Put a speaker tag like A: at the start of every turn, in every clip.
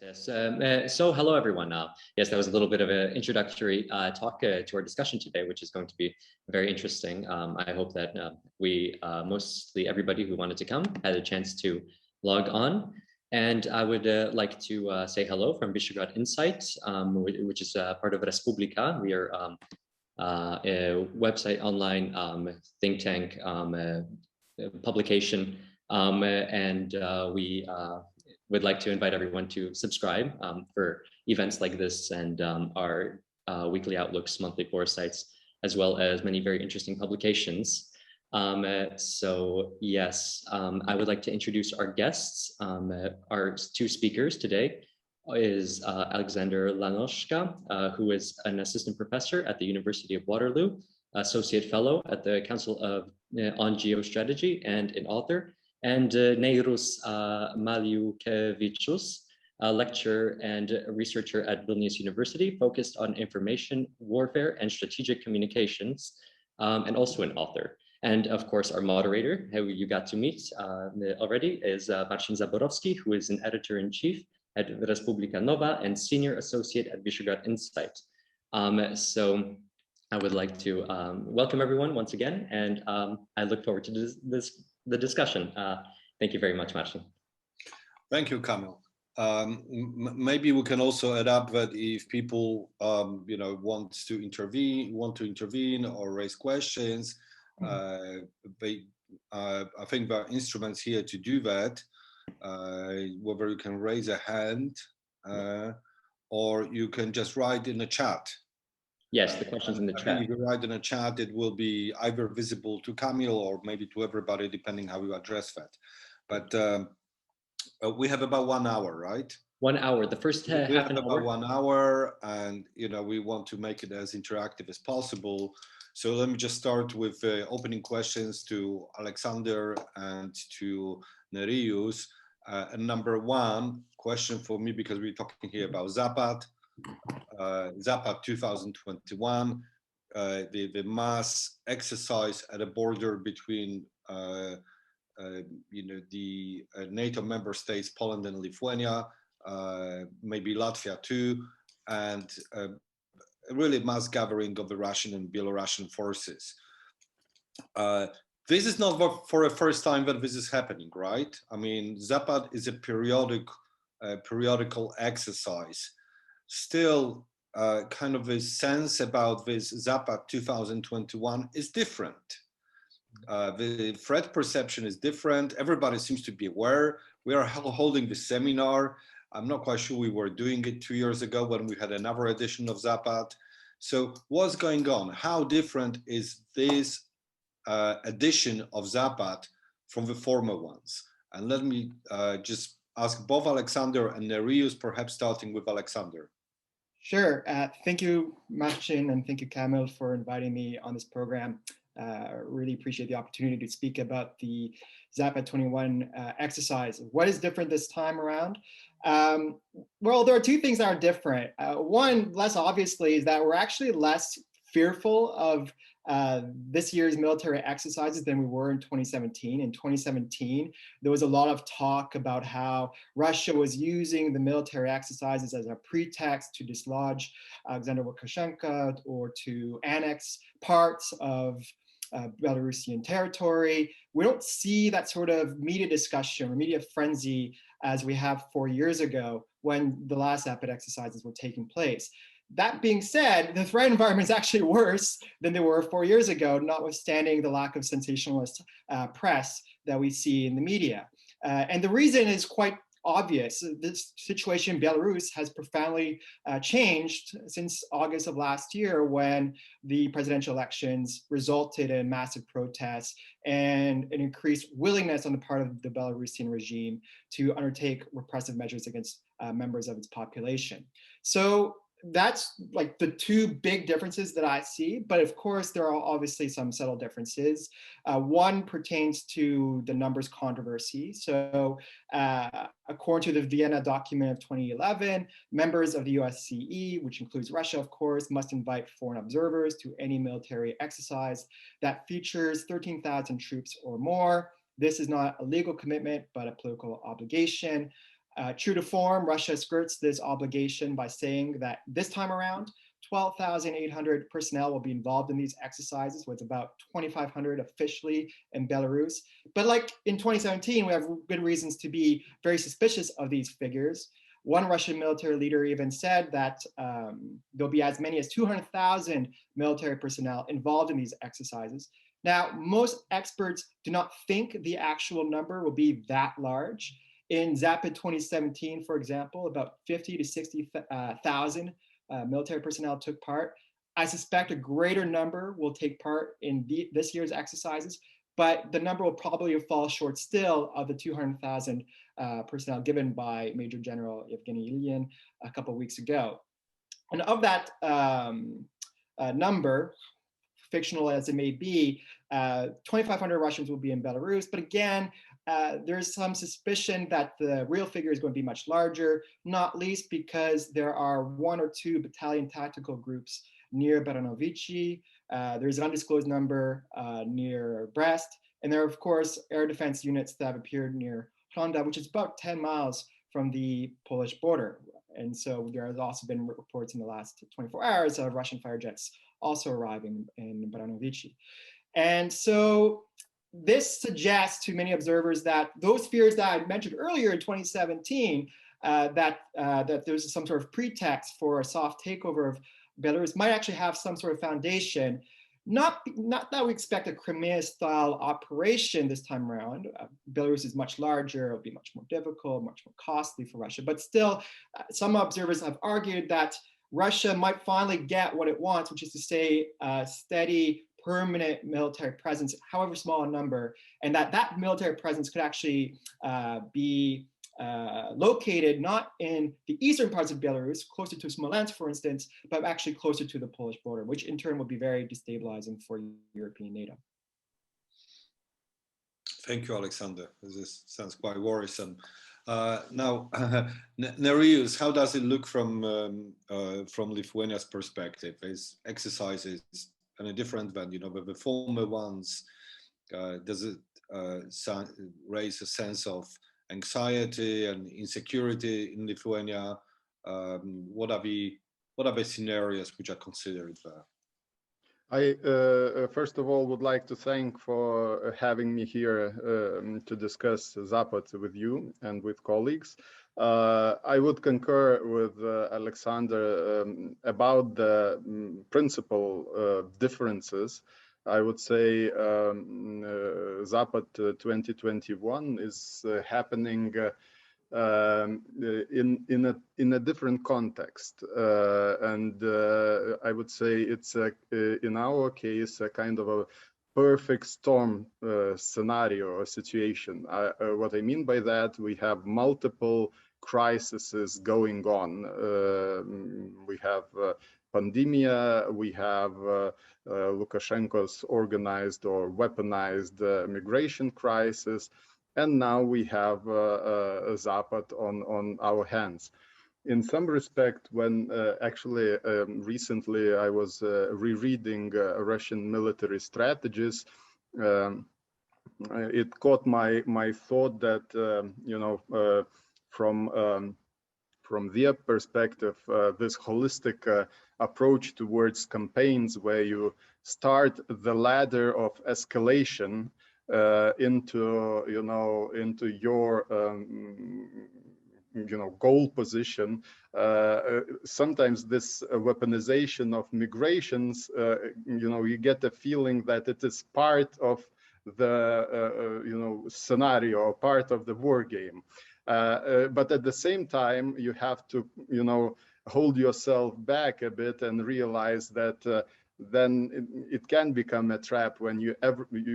A: Yes. So hello, everyone. Yes, that was a little bit of an introductory talk to our discussion today, which is going to be very interesting. I hope that mostly everybody who wanted to come had a chance to log on. And I would like to say hello from Visegrad Insight, which is part of Respublika. We are a website, online think tank, publication, and we would like to invite everyone to subscribe for events like this and our weekly outlooks, monthly foresights, as well as many very interesting publications. So yes, I would like to introduce our guests. Our two speakers today is Alexander Lanoszka, who is an assistant professor at the University of Waterloo, associate fellow at the Council on Geostrategy, and an author, and Nerijus Maliukevičius, a lecturer and a researcher at Vilnius University, focused on information warfare and strategic communications, and also an author. And of course, our moderator, who you got to meet already, is Marcin Zaborowski, who is an editor-in-chief at Respublika Nova and senior associate at Visegrad Insight. So I would like to welcome everyone once again, and I look forward to the discussion. Thank you very much, Marcin.
B: Thank you, Kamil. Maybe we can also add up that if people want to intervene or raise questions, I think there are instruments here to do that. Whether you can raise a hand or you can just write in the chat.
A: Yes, the questions in the chat.
B: If you write in a chat, it will be either visible to Kamil or maybe to everybody, depending how you address that. But we have about 1 hour, right?
A: 1 hour. The first half an hour.
B: About 1 hour, and we want to make it as interactive as possible. So let me just start with opening questions to Alexander and to Nerijus. And number one question for me, because we're talking here about Zapad. Zapad 2021, the mass exercise at a border between the NATO member states, Poland and Lithuania, maybe Latvia too, and really mass gathering of the Russian and Belarusian forces. This is not for the first time that this is happening, right? I mean, Zapad is a periodical exercise. Still, kind of a sense about this Zapad 2021 is different. The threat perception is different. Everybody seems to be aware. We are holding the seminar. I'm not quite sure we were doing it 2 years ago when we had another edition of Zapad. So what's going on? How different is this edition of Zapad from the former ones? And let me just ask both Alexander and Nerijus, perhaps starting with Alexander.
C: Sure. Thank you, Marcin, and thank you, Kamil, for inviting me on this program. Really appreciate the opportunity to speak about the Zapad 21 exercise. What is different this time around? Well, there are two things that are different. One, less obviously, is that we're actually less fearful of this year's military exercises than we were in 2017. In 2017, there was a lot of talk about how Russia was using the military exercises as a pretext to dislodge Alexander Lukashenko or to annex parts of Belarusian territory. We don't see that sort of media discussion or media frenzy as we have 4 years ago when the last Zapad exercises were taking place. That being said, the threat environment is actually worse than they were 4 years ago, notwithstanding the lack of sensationalist press that we see in the media. And the reason is quite obvious. This situation in Belarus has profoundly changed since August of last year, when the presidential elections resulted in massive protests and an increased willingness on the part of the Belarusian regime to undertake repressive measures against members of its population. So that's like the two big differences that I see, but of course there are obviously some subtle differences. One pertains to the numbers controversy. So according to the Vienna document of 2011, members of the OSCE, which includes Russia of course, must invite foreign observers to any military exercise that features 13,000 troops or more. This is not a legal commitment, but a political obligation. True to form, Russia skirts this obligation by saying that this time around, 12,800 personnel will be involved in these exercises, with about 2,500 officially in Belarus. But like in 2017, we have good reasons to be very suspicious of these figures. One Russian military leader even said that there'll be as many as 200,000 military personnel involved in these exercises. Now, most experts do not think the actual number will be that large. In Zapad 2017, for example, about 50 to 60,000 military personnel took part. I suspect a greater number will take part in this year's exercises, but the number will probably fall short still of the 200,000 personnel given by Major General Evgeny Ilyin a couple of weeks ago. And of that number, fictional as it may be, 2,500 Russians will be in Belarus. But again, there's some suspicion that the real figure is going to be much larger, not least because there are 1 or 2 battalion tactical groups near Baranowiczi. There's an undisclosed number near Brest. And there are, of course, air defense units that have appeared near Ronda, which is about 10 miles from the Polish border. And so there has also been reports in the last 24 hours of Russian fighter jets also arriving in Baranowiczi. And so this suggests to many observers that those fears that I mentioned earlier in 2017, that there's some sort of pretext for a soft takeover of Belarus might actually have some sort of foundation. Not that we expect a Crimea-style operation this time around. Belarus is much larger, it'll be much more difficult, much more costly for Russia. But still, some observers have argued that Russia might finally get what it wants, which is to say a steady, permanent military presence, however small a number, and that military presence could actually be located not in the eastern parts of Belarus, closer to Smolensk, for instance, but actually closer to the Polish border, which in turn would be very destabilizing for European NATO.
B: Thank you, Alexander. This sounds quite worrisome. Now, Nerijus, how does it look from Lithuania's perspective? Is exercises any different than the former ones? Does it raise a sense of anxiety and insecurity in Lithuania? What are the scenarios which are considered there?
D: I first of all would like to thank for having me here to discuss Zapad with you and with colleagues. I would concur with Alexander about the principal differences. I would say Zapad 2021 is happening in a different context, and I would say it's in our case a kind of a perfect storm scenario or situation. What I mean by that, we have multiple crises going on. We have pandemia, we have Lukashenko's organized or weaponized migration crisis, and now we have Zapad on our hands. In some respect, when actually recently I was rereading Russian military strategies, it caught my thought that from their perspective, this holistic approach towards campaigns where you start the ladder of escalation into your goal position. Sometimes this weaponization of migrations, you get a feeling that it is part of the scenario or part of the war game. But at the same time, you have to hold yourself back a bit and realize that then it can become a trap when you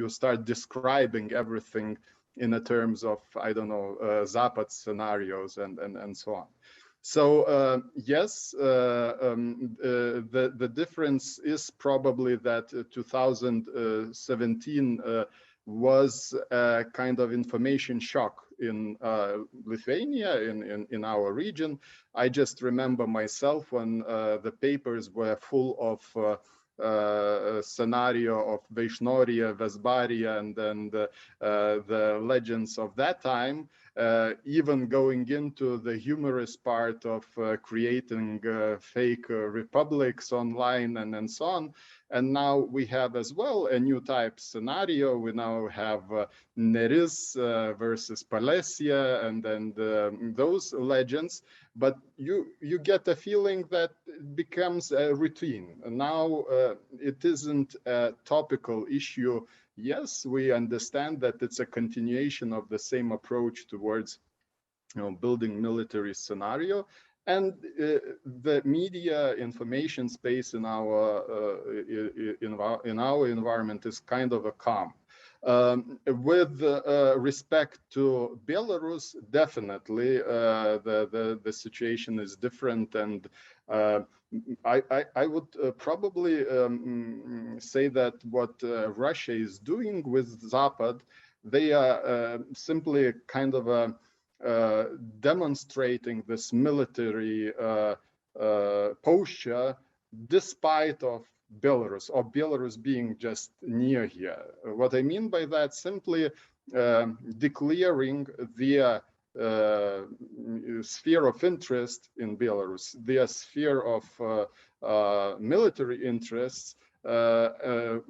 D: start describing everything in the terms of, I don't know, Zapad scenarios and so on. So yes, the difference is probably that 2017 was a kind of information shock in Lithuania, in our region. I just remember myself when the papers were full of scenario of Vaishnoria, Vesbaria, and then the legends of that time. even going into the humorous part of creating fake republics online and so on. And now we have as well a new type scenario. We now have Nerijus versus Palesia and those legends. But you get a feeling that it becomes a routine. Now it isn't a topical issue. Yes, we understand that it's a continuation of the same approach towards building military scenario. And the media information space in our environment is kind of a calm. With respect to Belarus, definitely the situation is different, and I would probably say that what Russia is doing with Zapad, they are simply kind of demonstrating this military posture despite of Belarus, or Belarus being just near here. What I mean by that, simply declaring their sphere of interest in Belarus, their sphere of military interests, by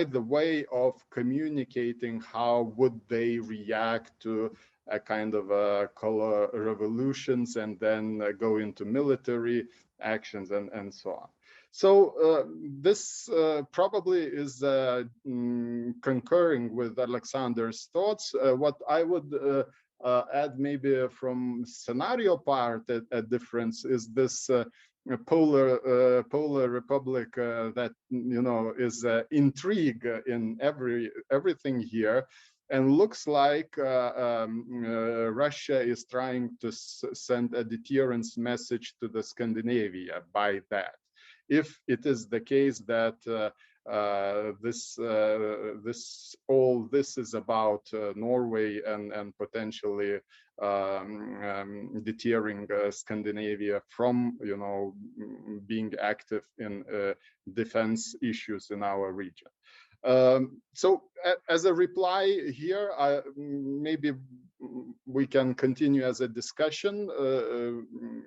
D: the way of communicating how would they react to a kind of color revolutions and then go into military actions and so on. So this probably is concurring with Alexander's thoughts. What I would add maybe from scenario part, a difference is this polar republic that is intrigue in everything here. And looks like Russia is trying to send a deterrence message to the Scandinavia by that. If it is the case that this is about Norway and potentially deterring Scandinavia from being active in defense issues in our region. So as a reply here, maybe we can continue as a discussion,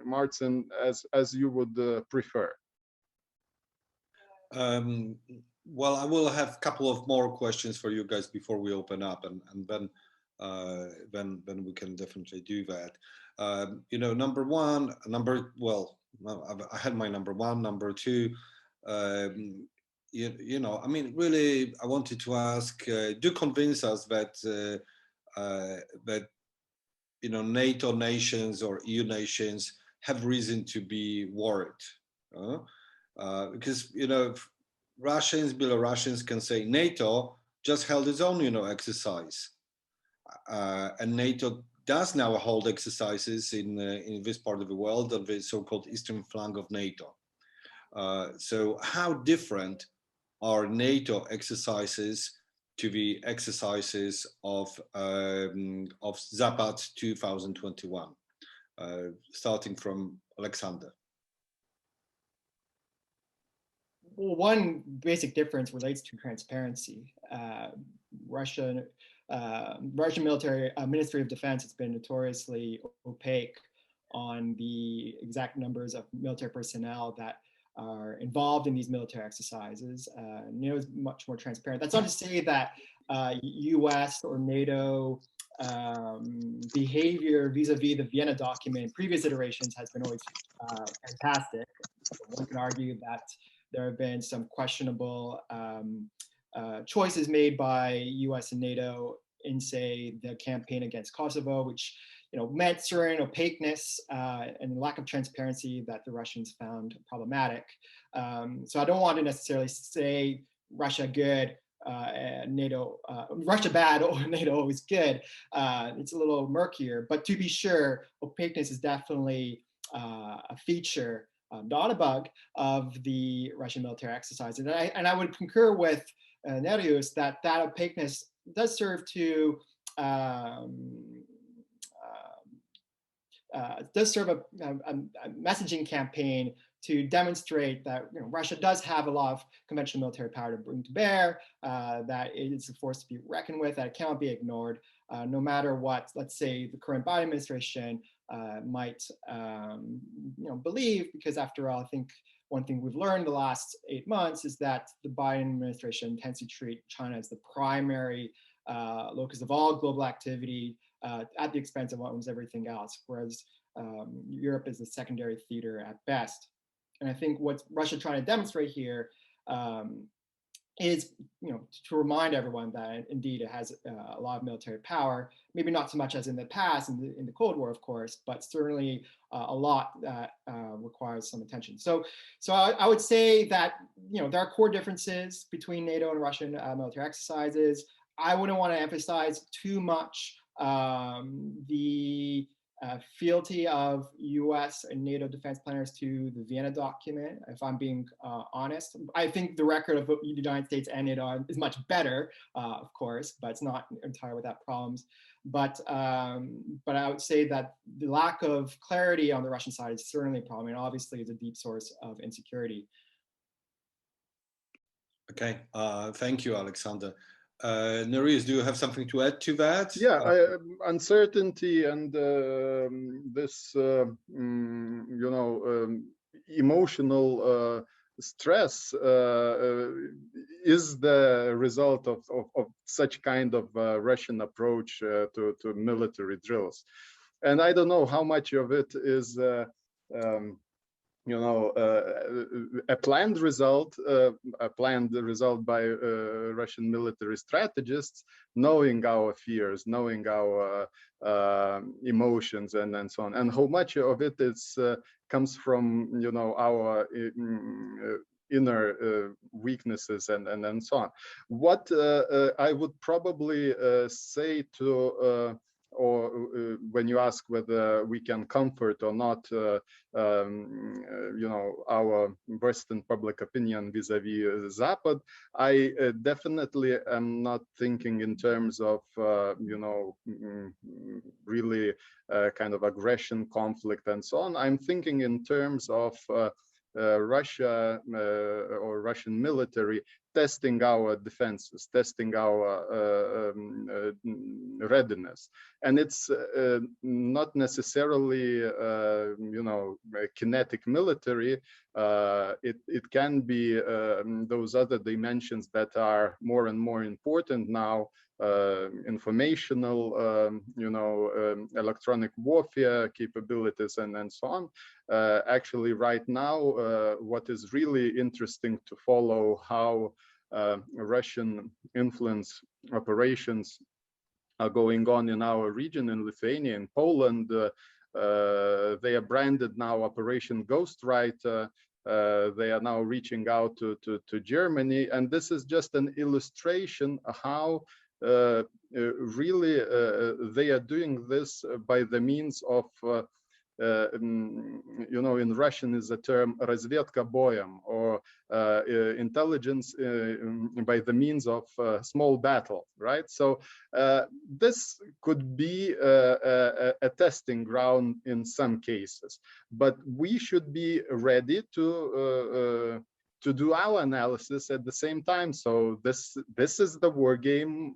D: Marcin, as you would prefer.
B: Well, I will have a couple of more questions for you guys before we open up, and then we can definitely do that. I had my number one, number two. I mean, really, I wanted to ask, do convince us that NATO nations or EU nations have reason to be worried, because Russians, Belarusians can say NATO just held its own exercise, and NATO does now hold exercises in this part of the world, on the so-called eastern flank of NATO. So how different are NATO exercises to the exercises of Zapad 2021, starting from Alexander?
C: Well, one basic difference relates to transparency. Russian military Ministry of Defense has been notoriously opaque on the exact numbers of military personnel that are involved in these military exercises. NATO is much more transparent. That's not to say that US or NATO behavior vis-a-vis the Vienna document, previous iterations, has been always fantastic. One can argue that there have been some questionable choices made by US and NATO in, say, the campaign against Kosovo, which meant certain opaqueness and lack of transparency that the Russians found problematic. So I don't want to necessarily say Russia good, NATO, Russia bad, or NATO always good. It's a little murkier, but to be sure, opaqueness is definitely a feature, not a bug, of the Russian military exercises. And I would concur with Nerijus that opaqueness does serve to a messaging campaign to demonstrate that Russia does have a lot of conventional military power to bring to bear, that it is a force to be reckoned with, that it cannot be ignored. no matter what, let's say, the current Biden administration might believe, because after all, I think one thing we've learned the last 8 months is that the Biden administration tends to treat China as the primary locus of all global activity at the expense of almost everything else, whereas Europe is a secondary theater at best. And I think what Russia trying to demonstrate here is, to remind everyone that indeed it has a lot of military power, maybe not so much as in the past, in the Cold War, of course, but certainly a lot that requires some attention. So I would say that, there are core differences between NATO and Russian military exercises. I wouldn't want to emphasize too much the fealty of US and NATO defense planners to the Vienna document, if I'm being honest. I think the record of the United States and NATO is much better, of course, but it's not entirely without problems. But I would say that the lack of clarity on the Russian side is certainly a problem, and obviously is a deep source of insecurity.
B: Okay, thank you, Alexander. Nerijus, do you have something to add to that?
D: Yeah, uncertainty and this, emotional stress is the result of such kind of Russian approach to military drills. And I don't know how much of it is a planned result by Russian military strategists, knowing our fears, knowing our emotions, and so on, and how much of it is comes from our inner weaknesses and so on. What I would probably say to or when you ask whether we can comfort or not, our Western public opinion vis-a-vis Zapad, I definitely am not thinking in terms of, really kind of aggression, conflict, and so on. I'm thinking in terms of Russia or Russian military testing our defenses, testing our readiness. And it's not necessarily, kinetic military. It can be those other dimensions that are more and more important now, informational, electronic warfare capabilities, and so on. Actually, right now, what is really interesting to follow how Russian influence operations are going on in our region, in Lithuania and Poland. They are branded now Operation Ghostwriter. They are now reaching out to Germany, and this is just an illustration of how really they are doing this by the means of in Russian is the term разведка боем, or intelligence by the means of small battle, right? So this could be a testing ground in some cases, but we should be ready to do our analysis at the same time. So this is the war game,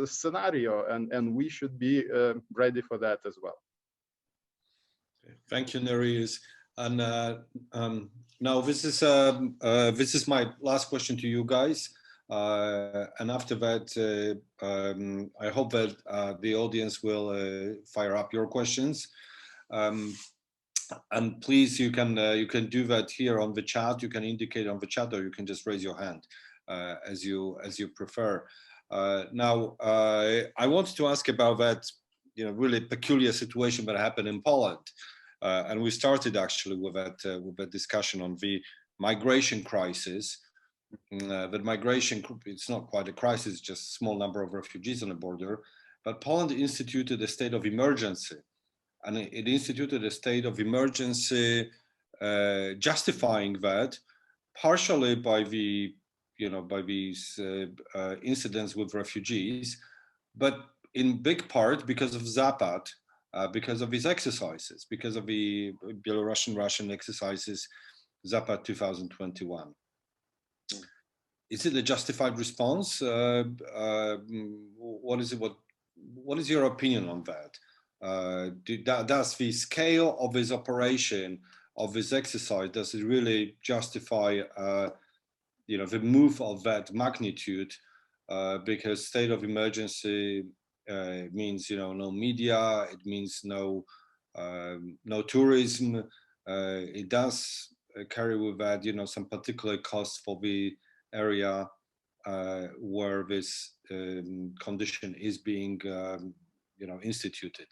D: scenario, and we should be ready for that as well.
B: Thank you, Nerijus. And now this is my last question to you guys. And after that, I hope that the audience will fire up your questions. And please, you can do that here on the chat. You can indicate on the chat, or you can just raise your hand as you prefer. Now, I wanted to ask about that, really peculiar situation that happened in Poland. And we started actually with that discussion on the migration crisis. That migration, it's not quite a crisis, just a small number of refugees on the border. But Poland instituted a state of emergency, and it instituted a state of emergency, justifying that partially by the, by these incidents with refugees, but in big part because of Zapad. Because of these exercises, because of the Belarusian-Russian exercises, Zapad 2021. Is it a justified response? What is it? what is your opinion on that? Does the scale of this operation, of this exercise, does it really justify, the move of that magnitude? Because state of emergency means, no media, it means no tourism. It does carry with that, some particular costs for the area where this condition is being, instituted.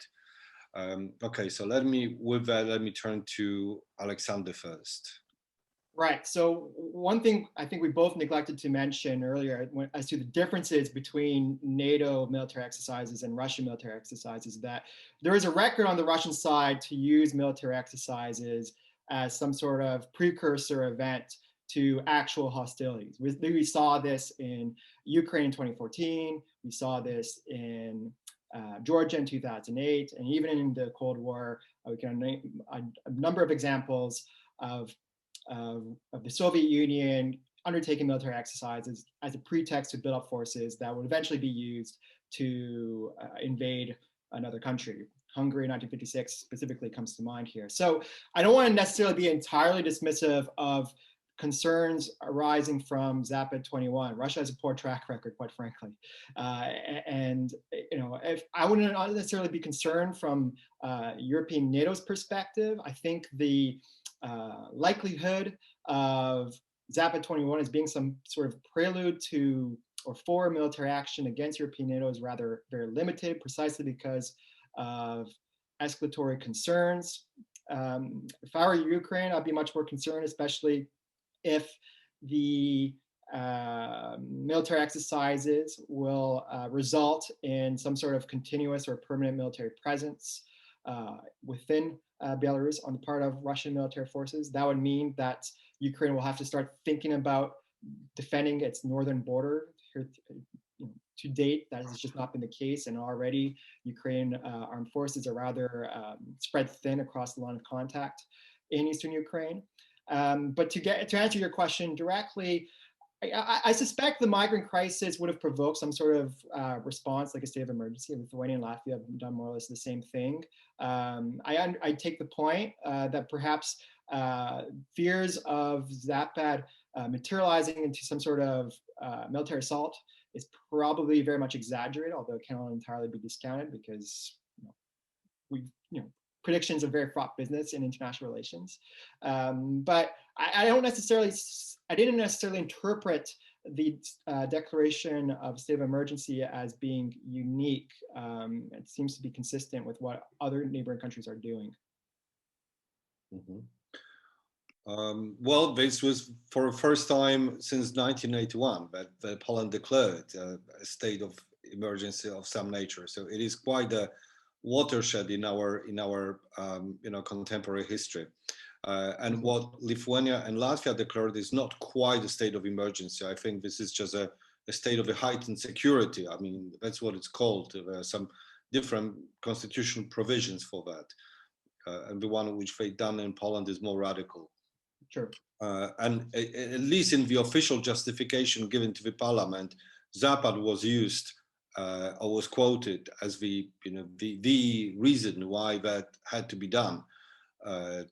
B: Okay, so let me turn to Alexander first.
C: Right. So one thing I think we both neglected to mention earlier as to the differences between NATO military exercises and Russian military exercises, that there is a record on the Russian side to use military exercises as some sort of precursor event to actual hostilities. We saw this in Ukraine in 2014. We saw this in Georgia in 2008. And even in the Cold War, we can name a number of examples of the Soviet Union undertaking military exercises as a pretext to build up forces that would eventually be used to invade another country. Hungary in 1956 specifically comes to mind here. So I don't want to necessarily be entirely dismissive of concerns arising from Zapad 21. Russia has a poor track record, quite frankly. And if I wouldn't necessarily be concerned from European NATO's perspective. I think the likelihood of Zapad 21 as being some sort of prelude to or for military action against European NATO is rather very limited, precisely because of escalatory concerns. If I were Ukraine, I'd be much more concerned, especially if the military exercises will result in some sort of continuous or permanent military presence within Belarus on the part of Russian military forces. That would mean that Ukraine will have to start thinking about defending its northern border. To date, that has just not been the case, and already Ukraine armed forces are rather spread thin across the line of contact in eastern Ukraine. But to answer your question directly, I suspect the migrant crisis would have provoked some sort of response, like a state of emergency. Lithuania and Latvia have done more or less the same thing. I take the point that perhaps fears of Zapad materializing into some sort of military assault is probably very much exaggerated, although it cannot entirely be discounted because predictions are very fraught business in international relations. But I didn't necessarily interpret the declaration of state of emergency as being unique. It seems to be consistent with what other neighboring countries are doing.
B: Mm-hmm. Well, this was for the first time since 1981 that Poland declared a state of emergency of some nature. So it is quite a watershed in our contemporary history. And what Lithuania and Latvia declared is not quite a state of emergency. I think this is just a state of a heightened security. I mean, that's what it's called. There are some different constitutional provisions for that. And the one which they've done in Poland is more radical.
C: Sure.
B: And at least in the official justification given to the parliament, Zapad was used or was quoted as the reason why that had to be done,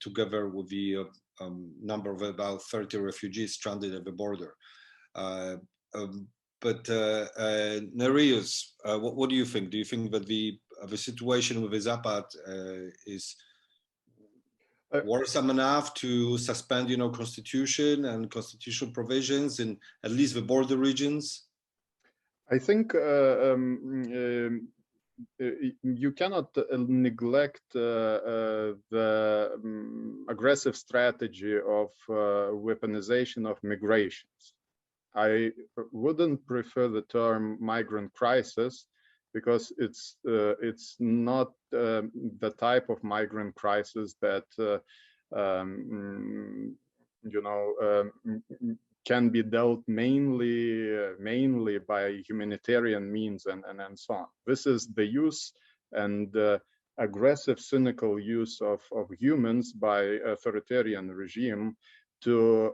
B: together with the number of about 30 refugees stranded at the border. But Nerijus, what do you think? Do you think that the situation with the Zapad is worrisome enough to suspend, constitution and constitutional provisions in at least the border regions?
D: I think you cannot neglect the aggressive strategy of weaponization of migrations. I wouldn't prefer the term migrant crisis because it's not the type of migrant crisis that can be dealt mainly by humanitarian means and so on. This is the use and aggressive, cynical use of humans by authoritarian regime to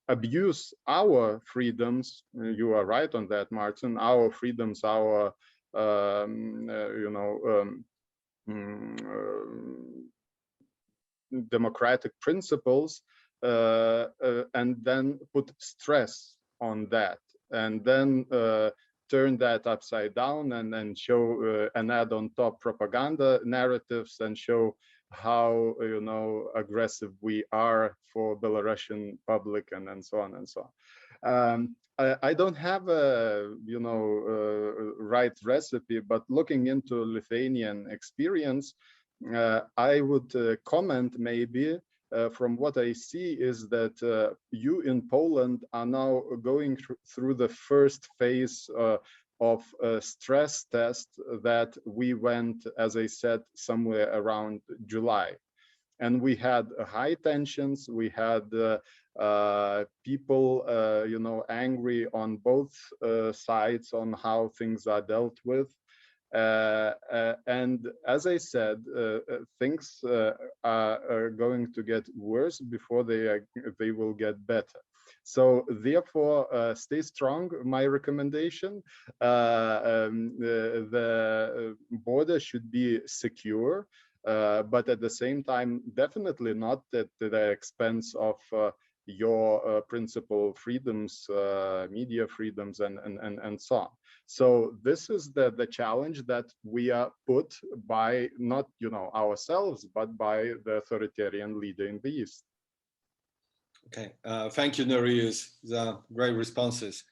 D: abuse our freedoms. You are right on that, Marcin. Our freedoms, our democratic principles, and then put stress on that, and then turn that upside down and show and add on top propaganda narratives and show how aggressive we are for Belarusian public and so on and so on. I don't have a right recipe, but looking into Lithuanian experience, I would comment maybe from what I see is that you in Poland are now going through the first phase of a stress test that we went, as I said, somewhere around July. And we had high tensions, we had people, angry on both sides on how things are dealt with. And as I said, things are going to get worse before they will get better. So therefore, stay strong. My recommendation: the border should be secure, but at the same time, definitely not at the expense of your principal freedoms, media freedoms, and so on. So this is the challenge that we are put by not ourselves, but by the authoritarian leader in the East.
B: Okay, thank you, Nerijus. The great responses.